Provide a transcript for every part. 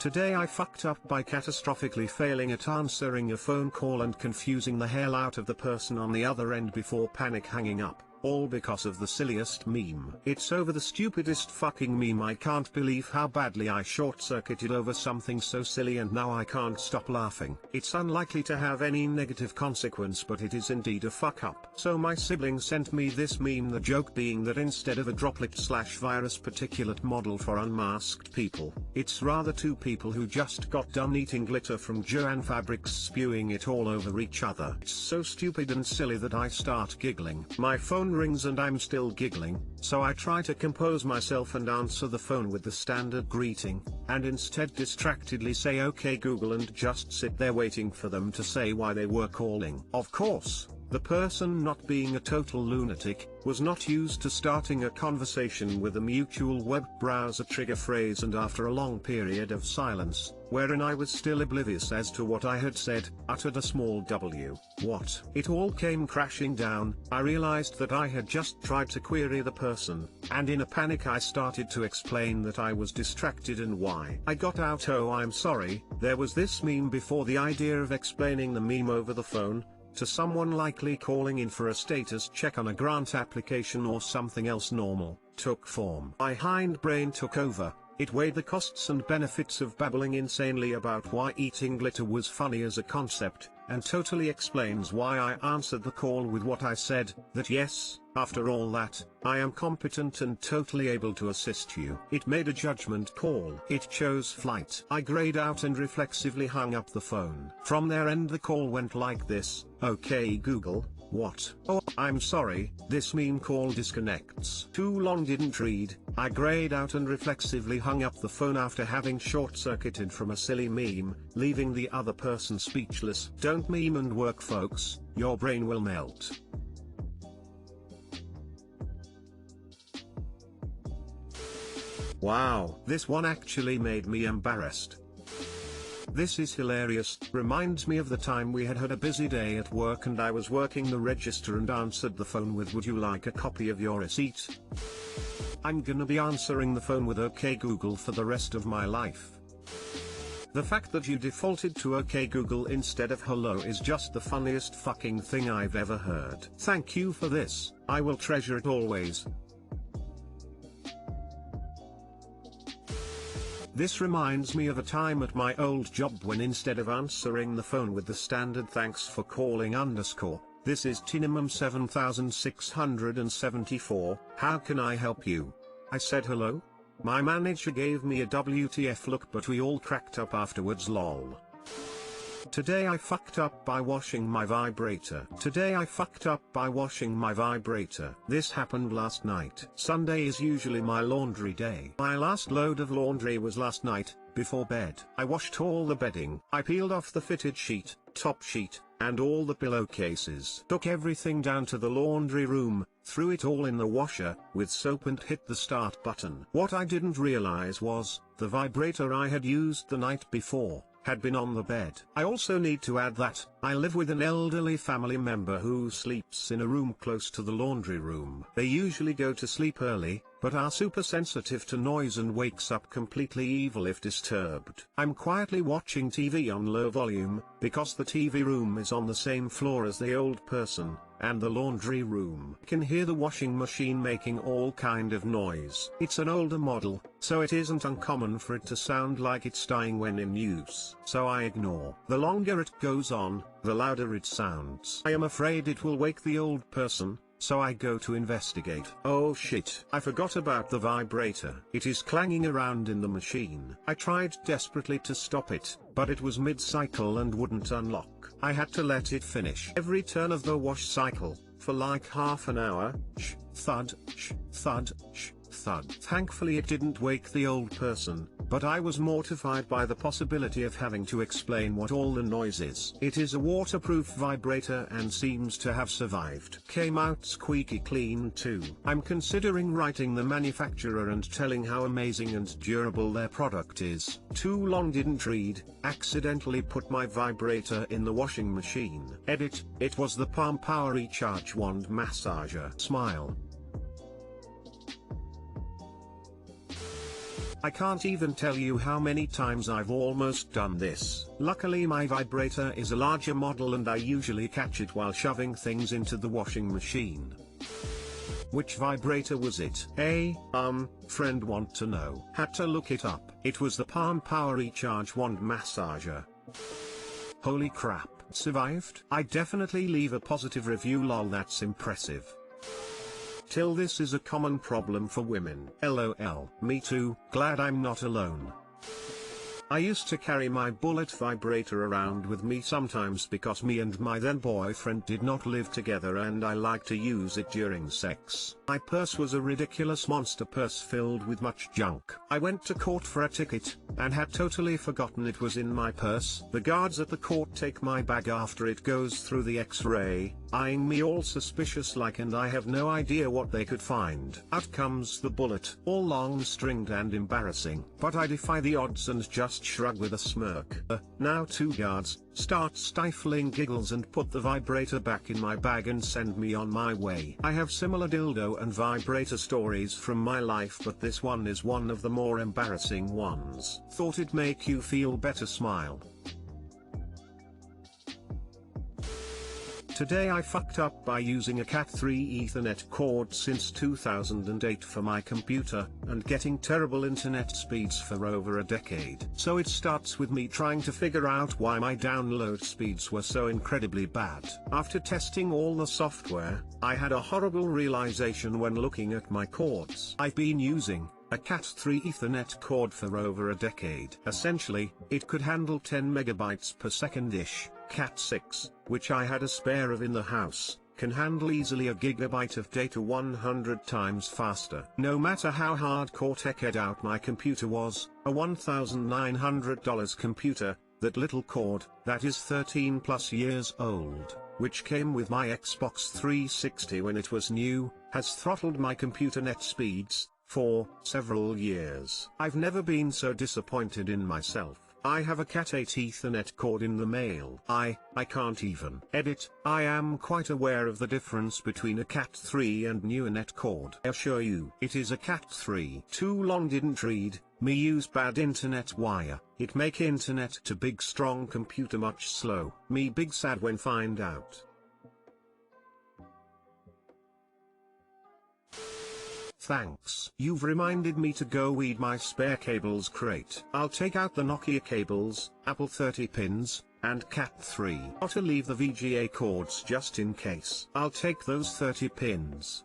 Today I fucked up by catastrophically failing at answering a phone call and confusing the hell out of the person on the other end before panic hanging up. All because of the silliest meme. It's over the stupidest fucking meme. I can't believe how badly I short-circuited over something so silly and now I can't stop laughing. It's unlikely to have any negative consequence, but it is indeed a fuck up. So my sibling sent me this meme, the joke being that instead of a droplet/virus particulate model for unmasked people, it's rather two people who just got done eating glitter from Joanne fabrics spewing it all over each other. It's so stupid and silly that I start giggling. My phone rings and I'm still giggling, so I try to compose myself and answer the phone with the standard greeting, and instead distractedly say okay Google and just sit there waiting for them to say why they were calling. Of course, the person, not being a total lunatic, was not used to starting a conversation with a mutual web browser trigger phrase, and after a long period of silence, wherein I was still oblivious as to what I had said, uttered a small W. What? It all came crashing down. I realized that I had just tried to query the person, and in a panic I started to explain that I was distracted and why. I got out, oh I'm sorry, there was this meme before the idea of explaining the meme over the phone to someone likely calling in for a status check on a grant application or something else normal, took form. My hindbrain took over. It weighed the costs and benefits of babbling insanely about why eating glitter was funny as a concept, and totally explains why I answered the call with what I said, that yes, after all that, I am competent and totally able to assist you. It made a judgment call. It chose flight. I grayed out and reflexively hung up the phone. From their end the call went like this: okay Google, what? Oh, I'm sorry, this meme call disconnects. Too long, didn't read. I grayed out and reflexively hung up the phone after having short-circuited from a silly meme, leaving the other person speechless. Don't meme and work folks, your brain will melt. Wow, this one actually made me embarrassed. This is hilarious. Reminds me of the time we had a busy day at work and I was working the register and answered the phone with would you like a copy of your receipt? I'm gonna be answering the phone with okay Google for the rest of my life. The fact that you defaulted to okay Google instead of hello is just the funniest fucking thing I've ever heard. Thank you for this, I will treasure it always. This reminds me of a time at my old job when instead of answering the phone with the standard thanks for calling _ this is Tinimum 7674, how can I help you? I said hello? My manager gave me a WTF look, but we all cracked up afterwards, lol. Today I fucked up by washing my vibrator. This happened last night. Sunday is usually my laundry day. My last load of laundry was last night, before bed. I washed all the bedding. I peeled off the fitted sheet, top sheet, and all the pillowcases. Took everything down to the laundry room, threw it all in the washer, with soap, and hit the start button. What I didn't realize was, the vibrator I had used the night before had been on the bed. I also need to add that I live with an elderly family member who sleeps in a room close to the laundry room. They usually go to sleep early, but are super sensitive to noise and wakes up completely evil if disturbed. I'm quietly watching TV on low volume, because the TV room is on the same floor as the old person, and the laundry room. I can hear the washing machine making all kind of noise. It's an older model, so it isn't uncommon for it to sound like it's dying when in use. So I ignore. The longer it goes on, the louder it sounds. I am afraid it will wake the old person, so I go to investigate. Oh shit, I forgot about the vibrator. It is clanging around in the machine. I tried desperately to stop it, but it was mid-cycle and wouldn't unlock. I had to let it finish every turn of the wash cycle, for like half an hour. Thud, thud, thud. Thankfully it didn't wake the old person, but I was mortified by the possibility of having to explain what all the noise is. It is a waterproof vibrator and seems to have survived. Came out squeaky clean too. I'm considering writing the manufacturer and telling how amazing and durable their product is. Too long, didn't read. Accidentally put my vibrator in the washing machine. Edit, it was the Palm Power Recharge Wand Massager. Smile. I can't even tell you how many times I've almost done this. Luckily my vibrator is a larger model and I usually catch it while shoving things into the washing machine. Which vibrator was it? Friend want to know. Had to look it up. It was the Palm Power Recharge Wand Massager. Holy crap, survived? I definitely leave a positive review, lol, that's impressive. Till this is a common problem for women. LOL. Me too, glad I'm not alone. I used to carry my bullet vibrator around with me sometimes because me and my then boyfriend did not live together and I liked to use it during sex. My purse was a ridiculous monster purse filled with much junk. I went to court for a ticket, and had totally forgotten it was in my purse. The guards at the court take my bag after it goes through the X-ray, eyeing me all suspicious like, and I have no idea what they could find. Out comes the bullet, all long stringed and embarrassing. But I defy the odds and just shrug with a smirk. Now two guards start stifling giggles and put the vibrator back in my bag and send me on my way. I have similar dildo and vibrator stories from my life, but this one is one of the more embarrassing ones. Thought it'd make you feel better, smile. Today I fucked up by using a Cat3 Ethernet cord since 2008 for my computer, and getting terrible internet speeds for over a decade. So it starts with me trying to figure out why my download speeds were so incredibly bad. After testing all the software, I had a horrible realization when looking at my cords. I've been using a Cat3 Ethernet cord for over a decade. Essentially, it could handle 10 megabytes per second-ish. Cat6, which I had a spare of in the house, can handle easily a gigabyte of data 100 times faster. No matter how hardcore teched out my computer was, a $1,900 computer, that little cord, that is 13 plus years old, which came with my Xbox 360 when it was new, has throttled my computer net speeds for several years. I've never been so disappointed in myself. I have a Cat8 Ethernet cord in the mail. I can't even edit. I am quite aware of the difference between a Cat3 and newer net cord. I assure you, it is a Cat3. Too long didn't read, me use bad internet wire. It make internet to big strong computer much slow. Me big sad when find out. Thanks. You've reminded me to go weed my spare cables crate. I'll take out the Nokia cables, Apple 30 pins, and Cat3. Got to leave the VGA cords just in case. I'll take those 30 pins.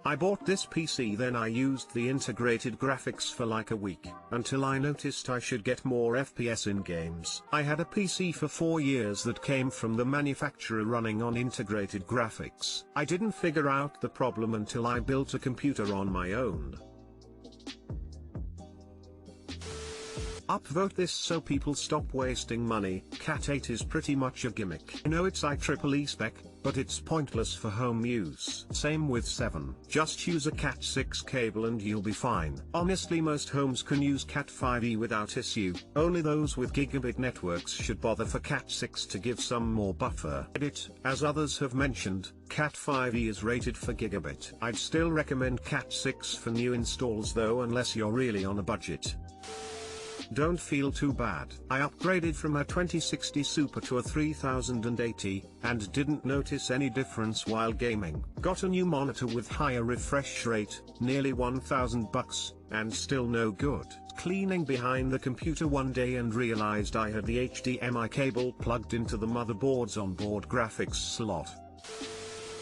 I bought this PC, then I used the integrated graphics for like a week, until I noticed I should get more FPS in games. I had a PC for 4 years that came from the manufacturer running on integrated graphics. I didn't figure out the problem until I built a computer on my own. Upvote this so people stop wasting money. Cat8 is pretty much a gimmick. I know it's IEEE spec, but it's pointless for home use. Same with 7. Just use a Cat6 cable and you'll be fine. Honestly, most homes can use Cat5e without issue. Only those with gigabit networks should bother for Cat6 to give some more buffer. Edit, as others have mentioned, Cat5e is rated for gigabit. I'd still recommend Cat6 for new installs though, unless you're really on a budget. Don't feel too bad. I upgraded from a 2060 Super to a 3080, and didn't notice any difference while gaming. Got a new monitor with higher refresh rate, nearly $1,000, and still no good. Cleaning behind the computer one day and realized I had the HDMI cable plugged into the motherboard's onboard graphics slot.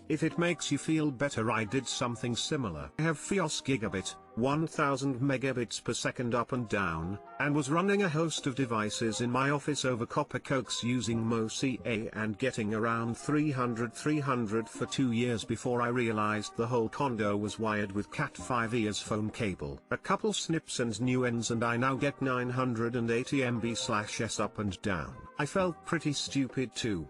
If it makes you feel better, I did something similar. I have Fios Gigabit, 1000 megabits per second up and down, and was running a host of devices in my office over copper coax using MoCA and getting around 300 for 2 years before I realized the whole condo was wired with Cat5e as phone cable. A couple snips and new ends and I now get 980 MB/s up and down. I felt pretty stupid too.